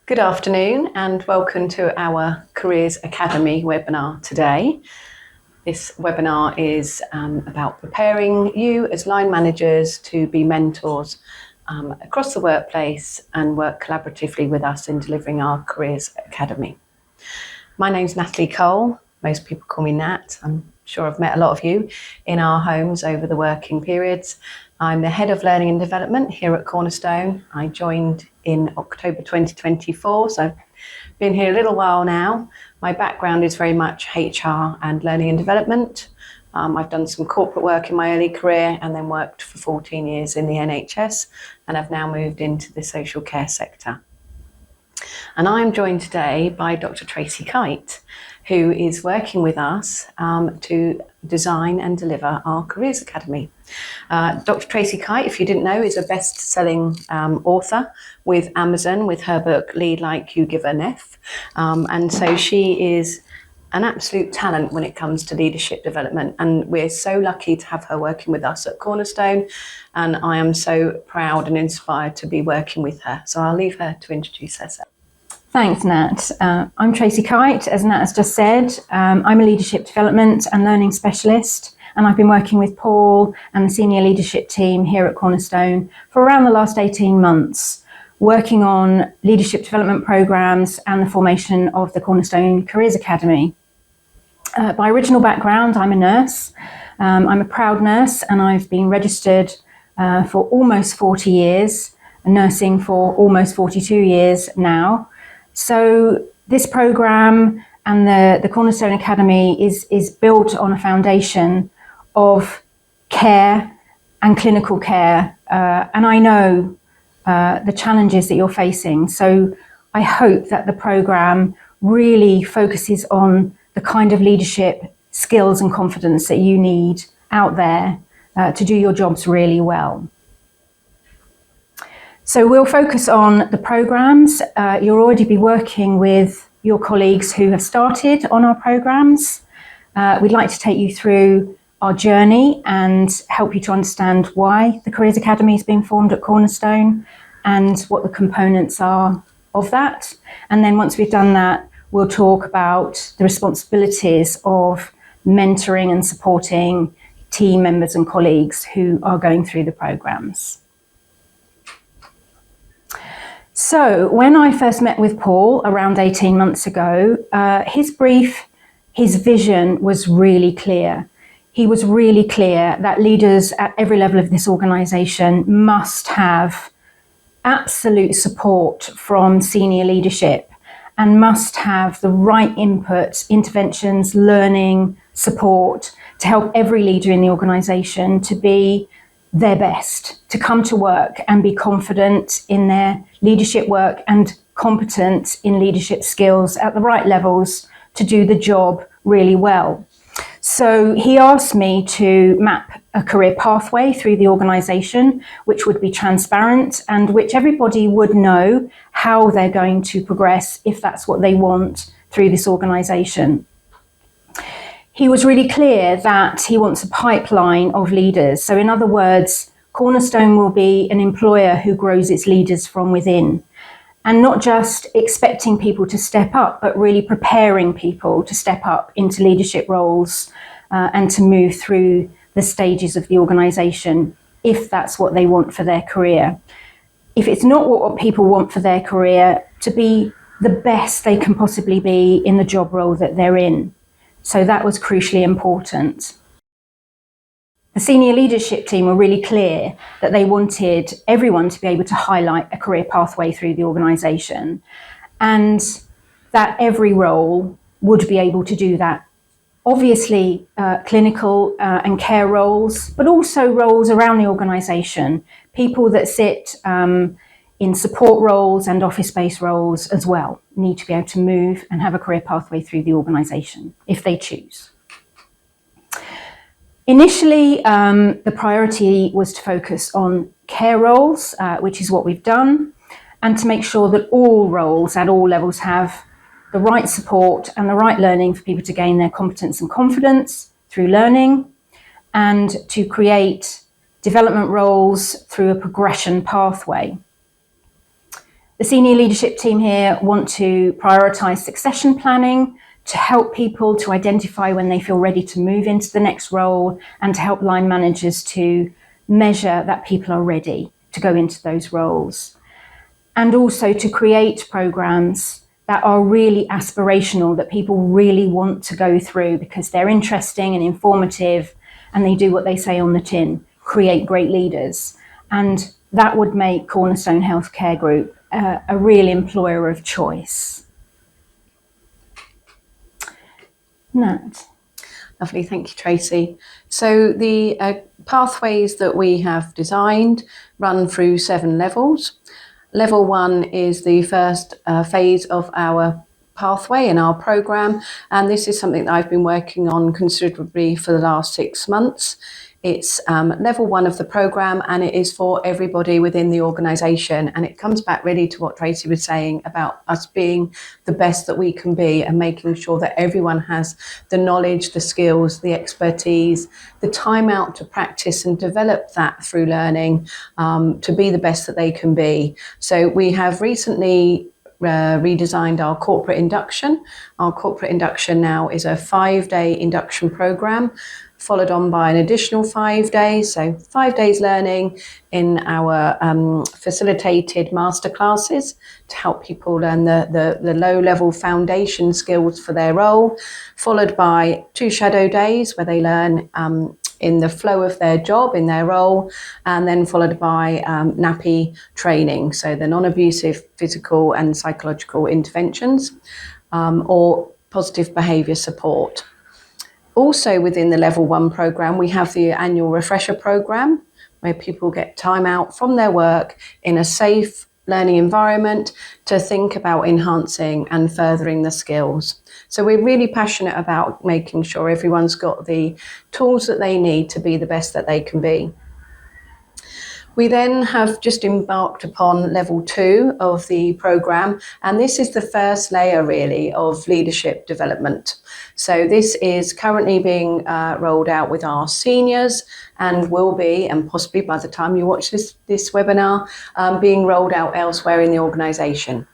Good afternoon and welcome to our Careers Academy webinar today. This webinar is about preparing you as line managers to be mentors across the workplace and work collaboratively with us in delivering our Careers Academy. My name's Natalie Cole. Most people call me Nat. I'm sure I've met a lot of you in our homes over the working periods. I'm the Head of Learning and Development here at Cornerstone. I joined in October 2024, so I've been here a little while now. My background is very much HR and learning and development. I've done some corporate work in my early career and then worked for 14 years in the NHS, and I've now moved into the social care sector. And I'm joined today by Dr. Tracy Kite, who is working with us to design and deliver our Careers Academy. Dr. Tracy Kite, if you didn't know, is a best-selling author with Amazon with her book Lead Like You Give an F. And so she is an absolute talent when it comes to leadership development, and we're so lucky to have her working with us at Cornerstone, and I am so proud and inspired to be working with her. So I'll leave her to introduce herself. Thanks, Nat. I'm Tracy Kite, as Nat has just said. I'm a leadership development and learning specialist, and I've been working with Paul and the senior leadership team here at Cornerstone for around the last 18 months, working on leadership development programs and the formation of the Cornerstone Careers Academy. By original background, I'm a nurse. I'm a proud nurse, and I've been registered for almost 40 years, nursing for almost 42 years now. So this program and the Cornerstone Academy is built on a foundation of care and clinical care. And I know the challenges that you're facing. So I hope that the program really focuses on the kind of leadership skills and confidence that you need out there to do your jobs really well. So we'll focus on the programs. You'll already be working with your colleagues who have started on our programs. We'd like to take you through our journey and help you to understand why the Careers Academy has been formed at Cornerstone and what the components are of that. And then once we've done that, we'll talk about the responsibilities of mentoring and supporting team members and colleagues who are going through the programs. So when I first met with Paul around 18 months ago, his vision was really clear. He was really clear that leaders at every level of this organisation must have absolute support from senior leadership and must have the right input, interventions, learning, support to help every leader in the organisation to be their best, to come to work and be confident in their leadership work and competent in leadership skills at the right levels to do the job really well. So he asked me to map a career pathway through the organisation, which would be transparent and which everybody would know how they're going to progress if that's what they want through this organisation. He was really clear that he wants a pipeline of leaders. So in other words, Cornerstone will be an employer who grows its leaders from within, and not just expecting people to step up, but really preparing people to step up into leadership roles and to move through the stages of the organisation if that's what they want for their career. If it's not what people want for their career, to be the best they can possibly be in the job role that they're in. So that was crucially important. The senior leadership team were really clear that they wanted everyone to be able to highlight a career pathway through the organisation, and that every role would be able to do that. Obviously, clinical and care roles, but also roles around the organisation, people that sit in support roles and office-based roles as well need to be able to move and have a career pathway through the organisation if they choose. Initially, the priority was to focus on care roles, which is what we've done, and to make sure that all roles at all levels have the right support and the right learning for people to gain their competence and confidence through learning, and to create development roles through a progression pathway. The senior leadership team here want to prioritise succession planning to help people to identify when they feel ready to move into the next role, and to help line managers to measure that people are ready to go into those roles. And also to create programs that are really aspirational, that people really want to go through because they're interesting and informative, and they do what they say on the tin, create great leaders. And that would make Cornerstone Healthcare Group a real employer of choice. Nat. Lovely, thank you, Tracy. So the pathways that we have designed run through 7 levels. Level 1 is the first phase of our pathway in our programme, and this is something that I've been working on considerably for the last 6 months. It's level 1 of the programme, and it is for everybody within the organisation, and it comes back really to what Tracy was saying about us being the best that we can be, and making sure that everyone has the knowledge, the skills, the expertise, the time out to practice and develop that through learning, to be the best that they can be. So we have recently redesigned our corporate induction. Our corporate induction now is a 5-day induction programme, followed on by an additional 5 days, so 5 days learning in our facilitated masterclasses to help people learn the low-level foundation skills for their role, followed by 2 shadow days where they learn in the flow of their job, in their role, and then followed by NAPI training, so the non-abusive physical and psychological interventions, or positive behaviour support. Also within the level 1 programme, we have the annual refresher programme, where people get time out from their work in a safe learning environment to think about enhancing and furthering the skills. So we're really passionate about making sure everyone's got the tools that they need to be the best that they can be. We then have just embarked upon level 2 of the programme, and this is the first layer really of leadership development. So this is currently being rolled out with our seniors, and will be, and possibly by the time you watch this webinar, being rolled out elsewhere in the organisation.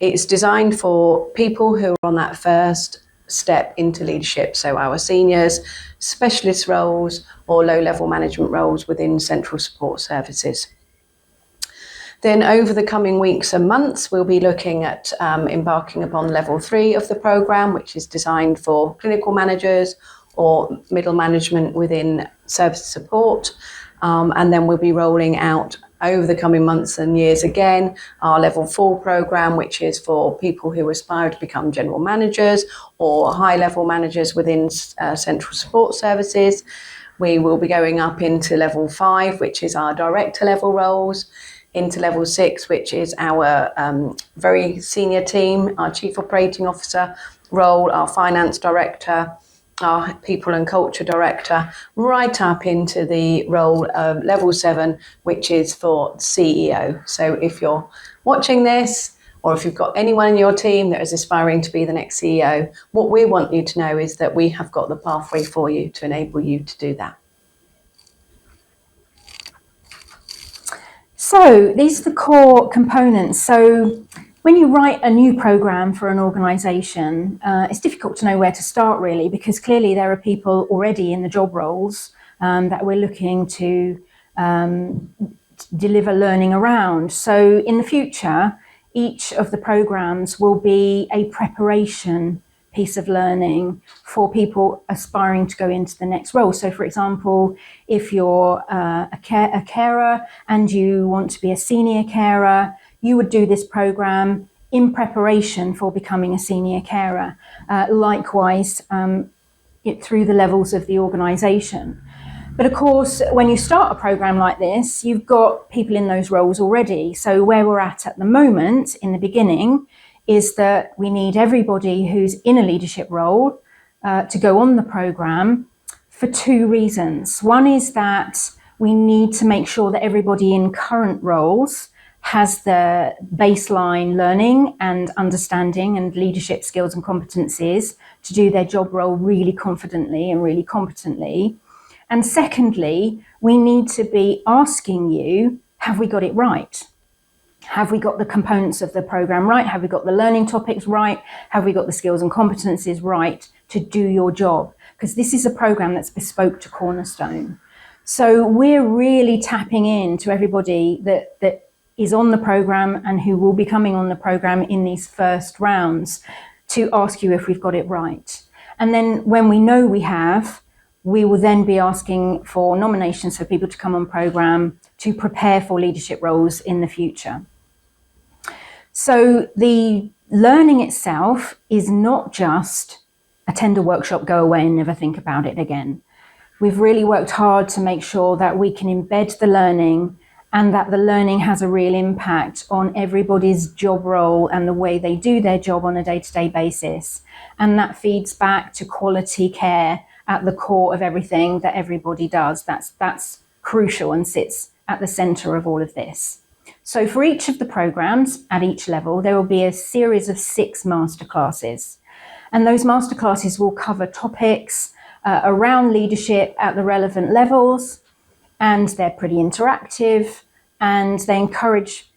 It's designed for people who are on that first step into leadership, so our seniors, specialist roles, or low-level management roles within central support services. Then over the coming weeks and months, we'll be looking at embarking upon level 3 of the programme, which is designed for clinical managers or middle management within service support. And then we'll be rolling out over the coming months and years again our level 4 programme, which is for people who aspire to become general managers or high-level managers within central support services. We will be going up into level 5, which is our director level roles, into level 6, which is our very senior team, our chief operating officer role, our finance director, our people and culture director, right up into the role of level 7, which is for CEO. So if you're watching this, or if you've got anyone in your team that is aspiring to be the next CEO, what we want you to know is that we have got the pathway for you to enable you to do that. So these are the core components. So when you write a new programme for an organisation, it's difficult to know where to start really, because clearly there are people already in the job roles that we're looking to deliver learning around. So in the future, each of the programmes will be a preparation piece of learning for people aspiring to go into the next role. So for example, if you're a carer and you want to be a senior carer, you would do this programme in preparation for becoming a senior carer. Likewise, through the levels of the organisation. But of course, when you start a programme like this, you've got people in those roles already. So where we're at the moment, in the beginning, is that we need everybody who's in a leadership role to go on the programme for 2 reasons. One is that we need to make sure that everybody in current roles has the baseline learning and understanding and leadership skills and competencies to do their job role really confidently and really competently. And secondly, we need to be asking you, have we got it right? Have we got the components of the program right? Have we got the learning topics right? Have we got the skills and competencies right to do your job? Because this is a program that's bespoke to Cornerstone. So we're really tapping into everybody that is on the program and who will be coming on the program in these first rounds to ask you if we've got it right. And then when we know we have, we will then be asking for nominations for people to come on program to prepare for leadership roles in the future. So the learning itself is not just attend a workshop, go away and never think about it again. We've really worked hard to make sure that we can embed the learning and that the learning has a real impact on everybody's job role and the way they do their job on a day-to-day basis. And that feeds back to quality care at the core of everything that everybody does. That's crucial and sits at the center of all of this. So for each of the programs at each level, there will be a series of 6 masterclasses. And those masterclasses will cover topics around leadership at the relevant levels, and they're pretty interactive, and they encourage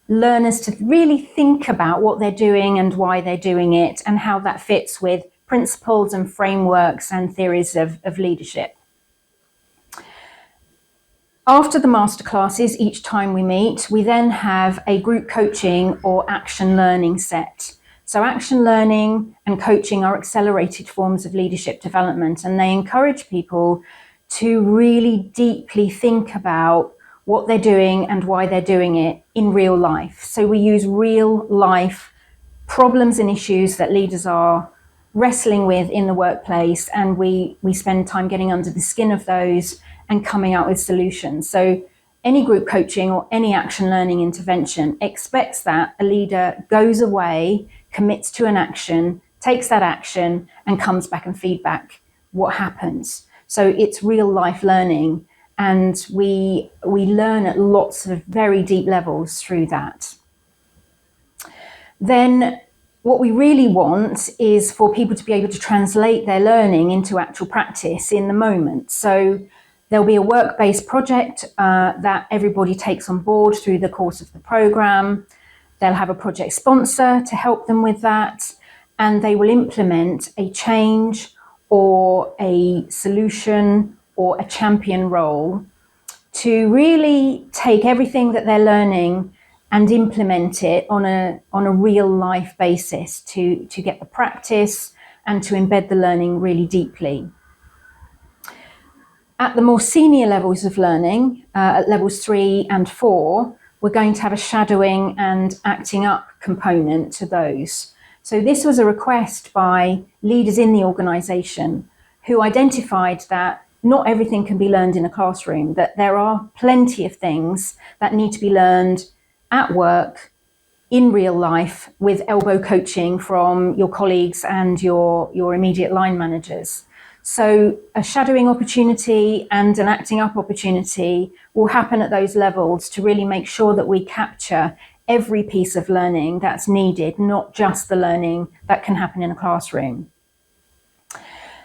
learners to really think about what they're doing and why they're doing it and how that fits with principles and frameworks and theories of leadership. After the masterclasses, each time we meet, we then have a group coaching or action learning set. So action learning and coaching are accelerated forms of leadership development, and they encourage people to really deeply think about what they're doing and why they're doing it in real life. So we use real life problems and issues that leaders are wrestling with in the workplace, and we spend time getting under the skin of those and coming out with solutions. So any group coaching or any action learning intervention expects that a leader goes away, commits to an action, takes that action, and comes back and feedback what happens. So it's real life learning, and we learn at lots of very deep levels through that. Then what we really want is for people to be able to translate their learning into actual practice in the moment. So there'll be a work-based project that everybody takes on board through the course of the program. They'll have a project sponsor to help them with that, and they will implement a change or a solution or a champion role to really take everything that they're learning and implement it on a real life basis to get the practice and to embed the learning really deeply. At the more senior levels of learning, at levels 3 and 4, we're going to have a shadowing and acting up component to those. So this was a request by leaders in the organisation who identified that not everything can be learned in a classroom, that there are plenty of things that need to be learned at work, in real life, with elbow coaching from your colleagues and your immediate line managers. So a shadowing opportunity and an acting up opportunity will happen at those levels to really make sure that we capture every piece of learning that's needed, not just the learning that can happen in a classroom.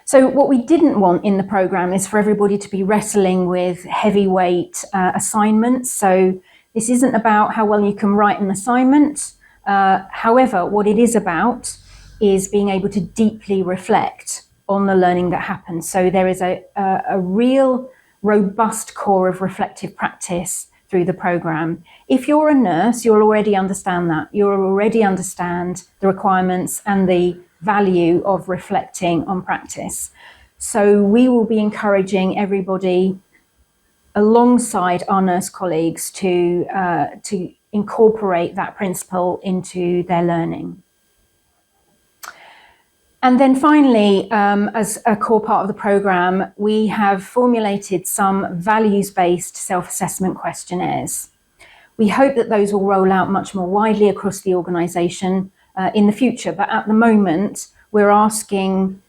So what we didn't want in the program is for everybody to be wrestling with heavyweight assignments. So this isn't about how well you can write an assignment. However, what it is about is being able to deeply reflect on the learning that happens. So there is a real robust core of reflective practice through the program. If you're a nurse, you'll already understand that. You'll already understand the requirements and the value of reflecting on practice. So we will be encouraging everybody alongside our nurse colleagues to incorporate that principle into their learning. And then finally, as a core part of the program, we have formulated some values-based self-assessment questionnaires. We hope that those will roll out much more widely across the organisation in the future, but at the moment, we're asking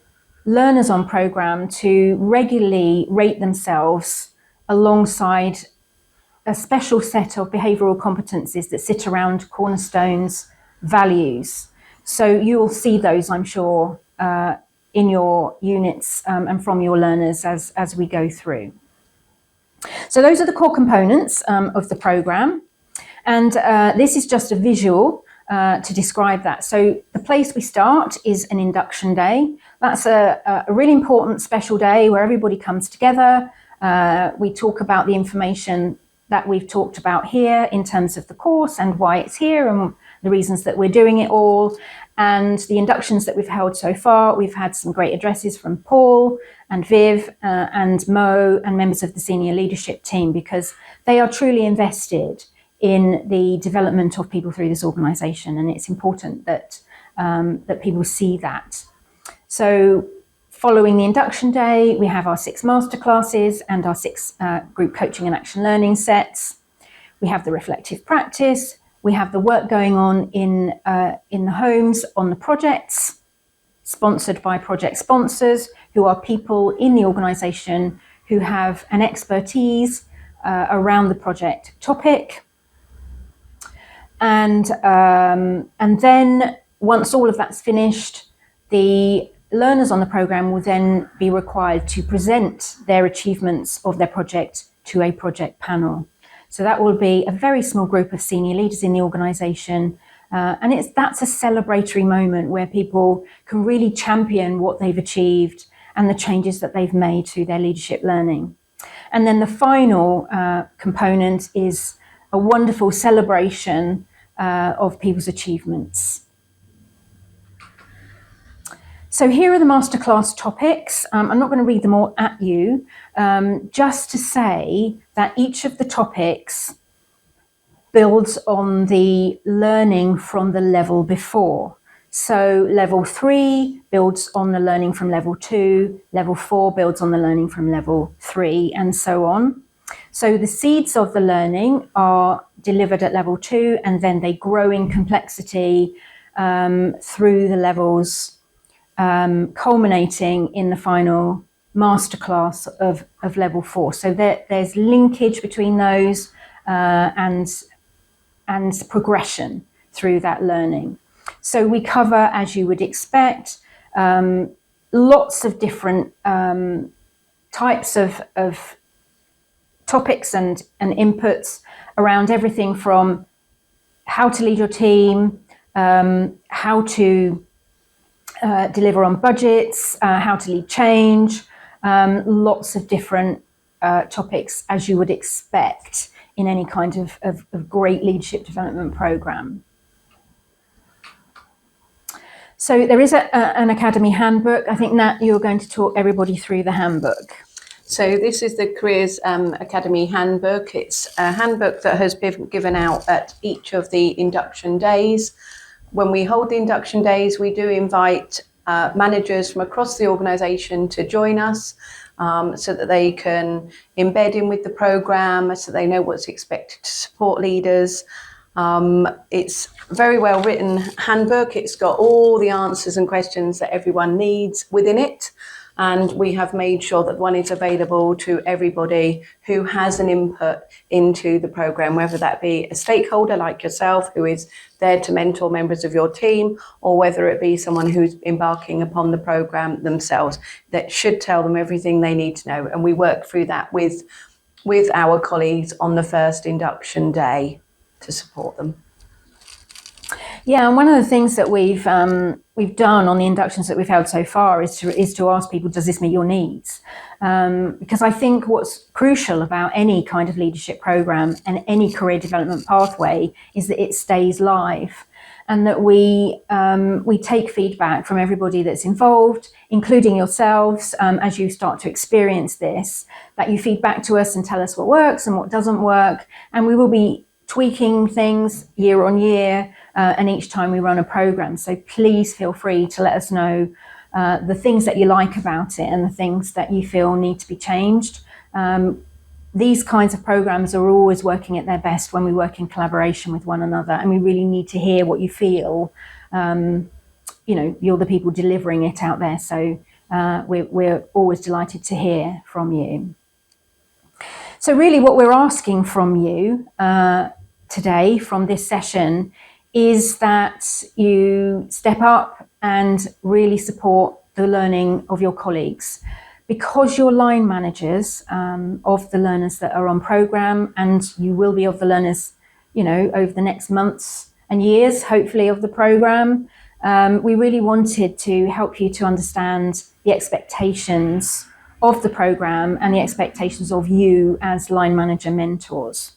learners on program to regularly rate themselves alongside a special set of behavioural competencies that sit around Cornerstone's values. So you will see those, I'm sure, in your units and from your learners as we go through. So those are the core components of the programme. And this is just a visual to describe that. So the place we start is an induction day. That's a really important special day where everybody comes together. We talk about the information that we've talked about here in terms of the course and why it's here and the reasons that we're doing it all. And the inductions that we've held so far, we've had some great addresses from Paul and Viv and Mo and members of the senior leadership team, because they are truly invested in the development of people through this organisation, and it's important that that people see that. So following the induction day, we have our 6 masterclasses and our 6 group coaching and action learning sets. We have the reflective practice. We have the work going on in the homes on the projects, sponsored by project sponsors, who are people in the organisation who have an expertise around the project topic. And then once all of that's finished, the learners on the programme will then be required to present their achievements of their project to a project panel. So that will be a very small group of senior leaders in the organisation, and that's a celebratory moment where people can really champion what they've achieved and the changes that they've made through their leadership learning. And then the final component is a wonderful celebration of people's achievements. So here are the masterclass topics. I'm not going to read them all at you, just to say that each of the topics builds on the learning from the level before. So level 3 builds on the learning from level 2, level 4 builds on the learning from level 3, and so on. So the seeds of the learning are delivered at level 2, and then they grow in complexity through the levels, culminating in the final masterclass of level 4. So there's linkage between those and progression through that learning. So we cover, as you would expect, lots of different types of topics and inputs around everything from how to lead your team, how to deliver on budgets, how to lead change, lots of different topics, as you would expect in any kind of great leadership development program. So there is an Academy handbook. I think, Nat, you're going to talk everybody through the handbook. So this is the Careers Academy handbook. It's a handbook that has been given out at each of the induction days. When we hold the induction days, we do invite managers from across the organisation to join us so that they can embed in with the programme, so they know what's expected to support leaders. It's a very well written handbook. It's got all the answers and questions that everyone needs within it. And we have made sure that one is available to everybody who has an input into the programme, whether that be a stakeholder like yourself who is there to mentor members of your team, or whether it be someone who's embarking upon the programme themselves, that should tell them everything they need to know. And we work through that with our colleagues on the first induction day to support them. Yeah, and one of the things that we've done on the inductions that we've held so far is to ask people, does this meet your needs? Because I think what's crucial about any kind of leadership program and any career development pathway is that it stays live, and that we take feedback from everybody that's involved, including yourselves, as you start to experience this, that you feed back to us and tell us what works and what doesn't work, and we will be tweaking things year on year, and each time we run a program. So please feel free to let us know the things that you like about it and the things that you feel need to be changed. These kinds of programs are always working at their best when we work in collaboration with one another, and we really need to hear what you feel. You're the people delivering it out there, so we're always delighted to hear from you. So really what we're asking from you today, from this session, is that you step up and really support the learning of your colleagues, because you're line managers of the learners that are on programme, and you will be of the learners over the next months and years, hopefully, of the program. We really wanted to help you to understand the expectations of the program and the expectations of you as line manager mentors.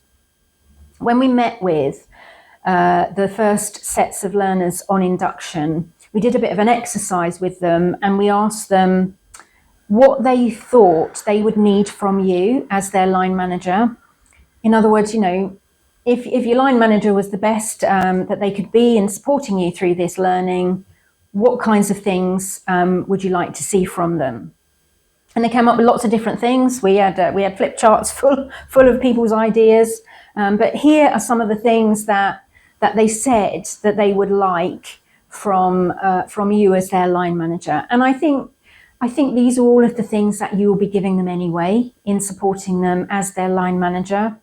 When we met with the first sets of learners on induction, we did a bit of an exercise with them, and we asked them what they thought they would need from you as their line manager. In other words, if your line manager was the best that they could be in supporting you through this learning, what kinds of things would you like to see from them? And they came up with lots of different things. We had flip charts full of people's ideas. But here are some of the things that they said that they would like from you as their line manager. And I think these are all of the things that you will be giving them anyway in supporting them as their line manager.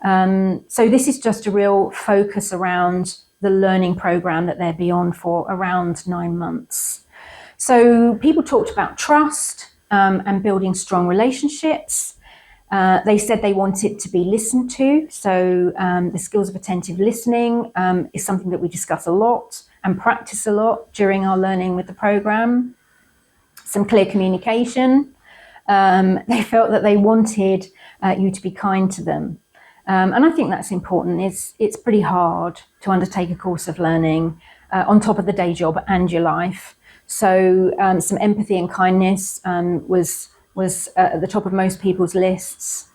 So this is just a real focus around the learning program that they'll be on for around 9 months. So people talked about trust and building strong relationships. They said they wanted to be listened to. So the skills of attentive listening is something that we discuss a lot and practice a lot during our learning with the program. Some clear communication. They felt that they wanted you to be kind to them. And I think that's important. It's pretty hard to undertake a course of learning on top of the day job and your life. So some empathy and kindness was at the top of most people's lists.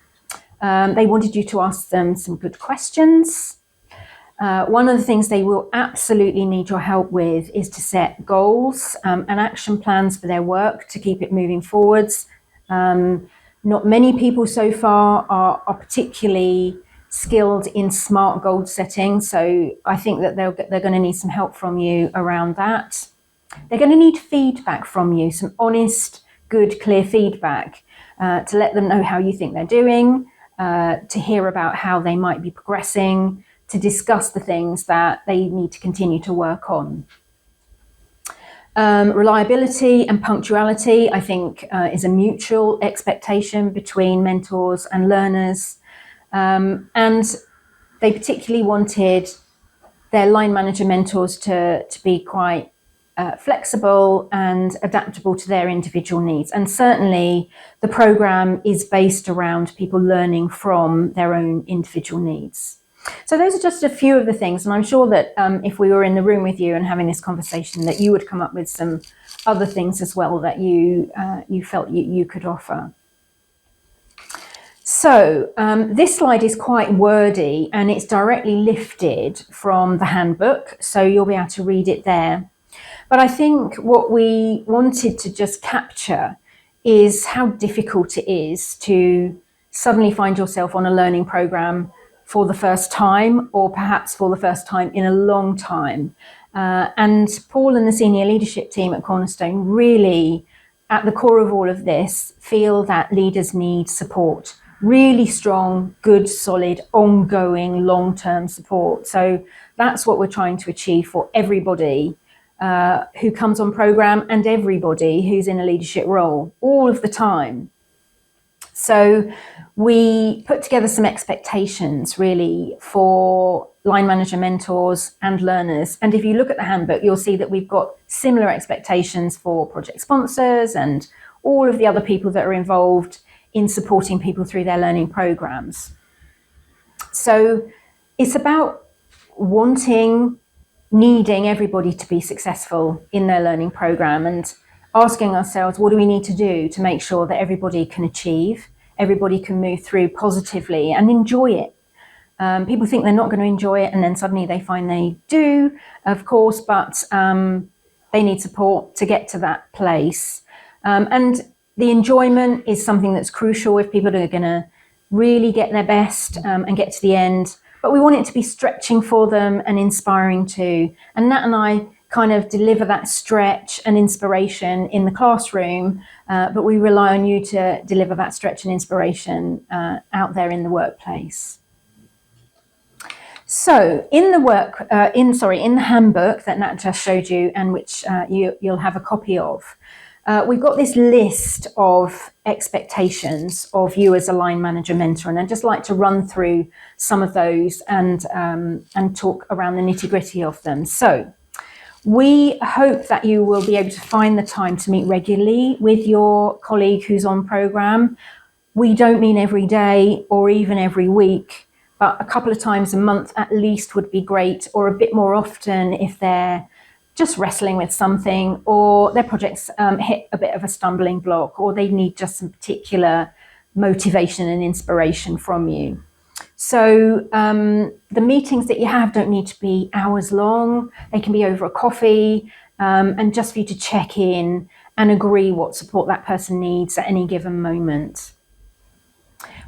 They wanted you to ask them some good questions. One of the things they will absolutely need your help with is to set goals and action plans for their work to keep it moving forwards. Not many people so far are particularly skilled in SMART goal setting, so I think that they're going to need some help from you around that. They're going to need feedback from you, some honest, good, clear feedback to let them know how you think they're doing, to hear about how they might be progressing, to discuss the things that they need to continue to work on. Reliability and punctuality, I think, is a mutual expectation between mentors and learners. And they particularly wanted their line manager mentors to be quite flexible and adaptable to their individual needs. And certainly the program is based around people learning from their own individual needs. So those are just a few of the things, and I'm sure that if we were in the room with you and having this conversation, that you would come up with some other things as well that you felt you could offer. So this slide is quite wordy, and it's directly lifted from the handbook, so you'll be able to read it there. But I think what we wanted to just capture is how difficult it is to suddenly find yourself on a learning program for the first time, or perhaps for the first time in a long time. And Paul and the senior leadership team at Cornerstone really, at the core of all of this, feel that leaders need support. Really strong, good, solid, ongoing, long-term support. So that's what we're trying to achieve for everybody who comes on program and everybody who's in a leadership role all of the time. So we put together some expectations really for line manager mentors and learners. And if you look at the handbook, you'll see that we've got similar expectations for project sponsors and all of the other people that are involved in supporting people through their learning programs. So it's about needing everybody to be successful in their learning program and asking ourselves, what do we need to do to make sure that everybody can achieve, everybody can move through positively and enjoy it. People think they're not going to enjoy it, and then suddenly they find they do, of course, but they need support to get to that place. And the enjoyment is something that's crucial if people are going to really get their best and get to the end. But we want it to be stretching for them and inspiring too. And Nat and I kind of deliver that stretch and inspiration in the classroom, but we rely on you to deliver that stretch and inspiration out there in the workplace. So in the handbook that Nat just showed you, and which you'll have a copy of, we've got this list of expectations of you as a line manager mentor, and I'd just like to run through some of those and talk around the nitty-gritty of them. So we hope that you will be able to find the time to meet regularly with your colleague who's on programme. We don't mean every day or even every week, but a couple of times a month at least would be great, or a bit more often if they're just wrestling with something, or their projects hit a bit of a stumbling block, or they need just some particular motivation and inspiration from you. So the meetings that you have don't need to be hours long. They can be over a coffee, and just for you to check in and agree what support that person needs at any given moment.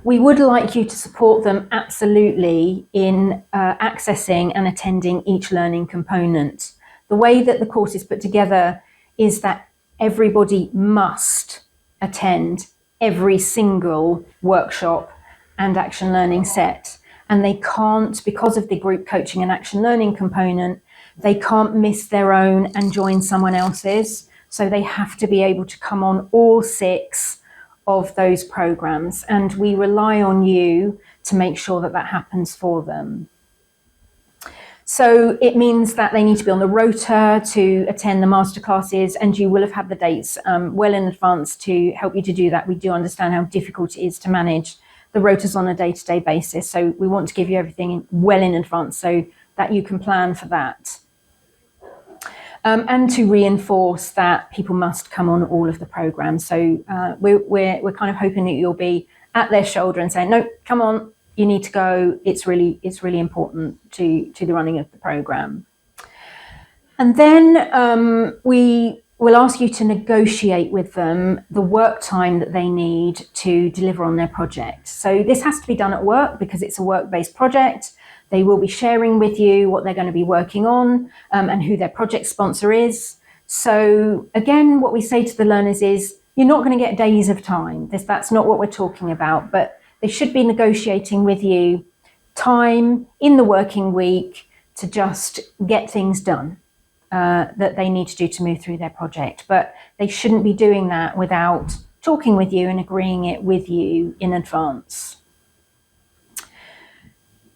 We would like you to support them absolutely in accessing and attending each learning component. The way that the course is put together is that everybody must attend every single workshop and action learning set. And they can't, because of the group coaching and action learning component, they can't miss their own and join someone else's. So they have to be able to come on all 6 of those programs, and we rely on you to make sure that that happens for them. So it means that they need to be on the rota to attend the masterclasses, and you will have had the dates well in advance to help you to do that. We do understand how difficult it is to manage the rotas on a day-to-day basis, so we want to give you everything well in advance so that you can plan for that. And to reinforce that people must come on all of the programs. So we're kind of hoping that you'll be at their shoulder and saying, no, come on, you need to go. It's really important to the running of the program. And then we will ask you to negotiate with them the work time that they need to deliver on their project. So this has to be done at work because it's a work-based project. They will be sharing with you what they're going to be working on and who their project sponsor is. So again, what we say to the learners is, you're not going to get days of time. That's not what we're talking about, but they should be negotiating with you time in the working week to just get things done that they need to do to move through their project. But they shouldn't be doing that without talking with you and agreeing it with you in advance.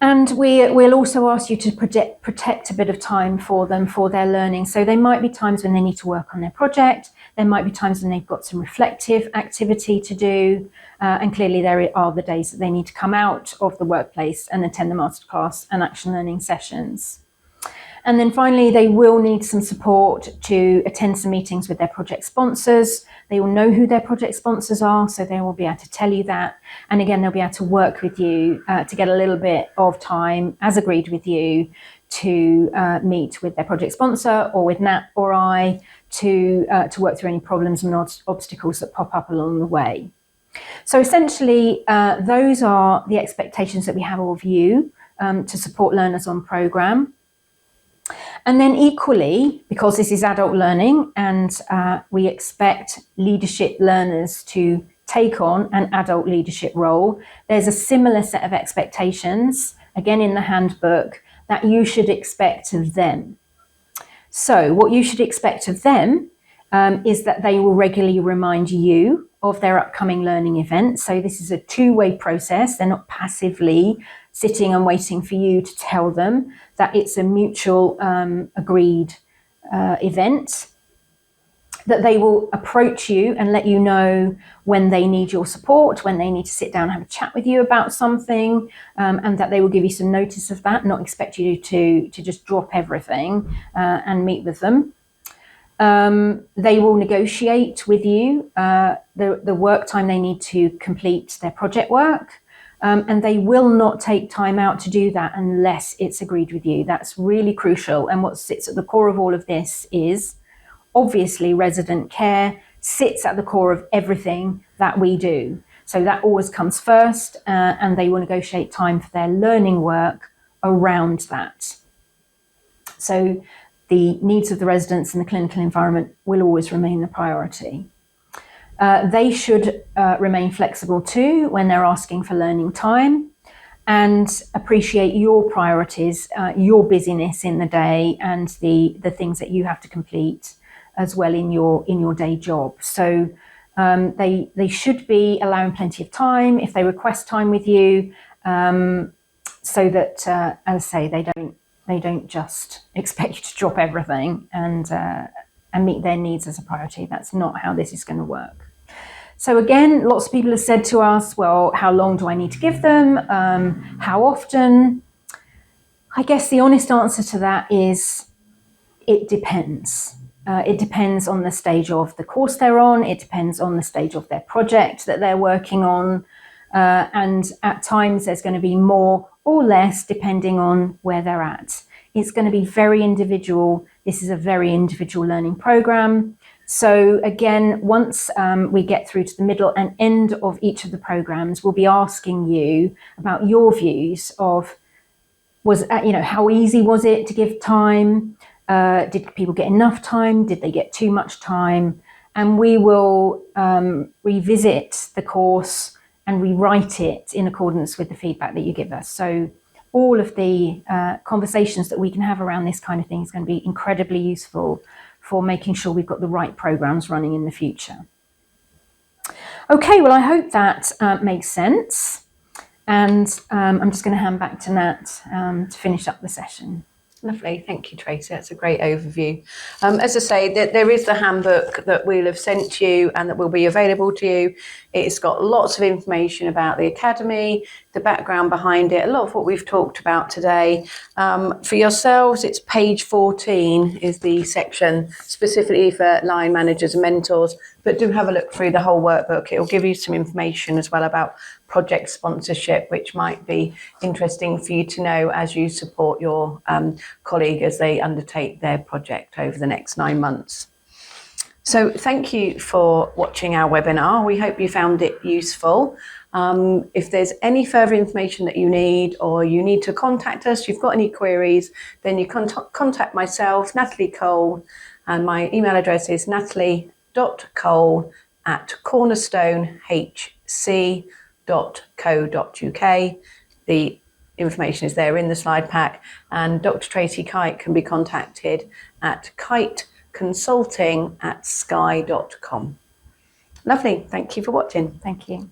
And we'll also ask you to protect a bit of time for them for their learning. So there might be times when they need to work on their project. There might be times when they've got some reflective activity to do. And clearly there are the days that they need to come out of the workplace and attend the masterclass and action learning sessions. And then finally, they will need some support to attend some meetings with their project sponsors. They will know who their project sponsors are, so they will be able to tell you that. And again, they'll be able to work with you to get a little bit of time, as agreed with you, to meet with their project sponsor or with Nat or I to work through any problems and obstacles that pop up along the way. So essentially, those are the expectations that we have of you to support learners on programme. And then equally, because this is adult learning and we expect leadership learners to take on an adult leadership role, there's a similar set of expectations, again in the handbook, that you should expect of them. So what you should expect of them is that they will regularly remind you of their upcoming learning events. So this is a two-way process. They're not passively sitting and waiting for you to tell them that it's a mutual agreed event, that they will approach you and let you know when they need your support, when they need to sit down and have a chat with you about something, and that they will give you some notice of that, not expect you to just drop everything and meet with them. They will negotiate with you the work time they need to complete their project work. And they will not take time out to do that unless it's agreed with you. That's really crucial. And what sits at the core of all of this is, obviously, resident care sits at the core of everything that we do. So that always comes first, and they will negotiate time for their learning work around that. So the needs of the residents and the clinical environment will always remain the priority. They should remain flexible too when they're asking for learning time, and appreciate your priorities, your busyness in the day and the things that you have to complete as well in your day job. So they should be allowing plenty of time if they request time with you, so that, as I say, they don't just expect you to drop everything and meet their needs as a priority. That's not how this is going to work. So again, lots of people have said to us, well, how long do I need to give them? How often? I guess the honest answer to that is it depends. It depends on the stage of the course they're on. It depends on the stage of their project that they're working on. And at times there's going to be more or less depending on where they're at. It's going to be very individual. This is a very individual learning program. So again, once we get through to the middle and end of each of the programs, we'll be asking you about your views of, how easy was it to give time? Did people get enough time? Did they get too much time? And we will revisit the course and rewrite it in accordance with the feedback that you give us. So all of the conversations that we can have around this kind of thing is going to be incredibly useful for making sure we've got the right programs running in the future. Okay, well, I hope that makes sense. And I'm just going to hand back to Nat to finish up the session. Lovely, thank you, Tracy. That's a great overview. As I say, there is the handbook that we'll have sent you and that will be available to you. It's got lots of information about the academy, the background behind it, a lot of what we've talked about today. For yourselves, it's page 14 is the section specifically for line managers and mentors, but do have a look through the whole workbook. It will give you some information as well about project sponsorship, which might be interesting for you to know as you support your colleague as they undertake their project over the next 9 months. So thank you for watching our webinar. We hope you found it useful. If there's any further information that you need or you need to contact us, you've got any queries, then you can contact myself, Natalie Cole, and my email address is natalie.cole@cornerstonehc.co.uk. The information is there in the slide pack, and Dr. Tracy Kite can be contacted at kiteconsulting@sky.com. Lovely, thank you for watching. Thank you.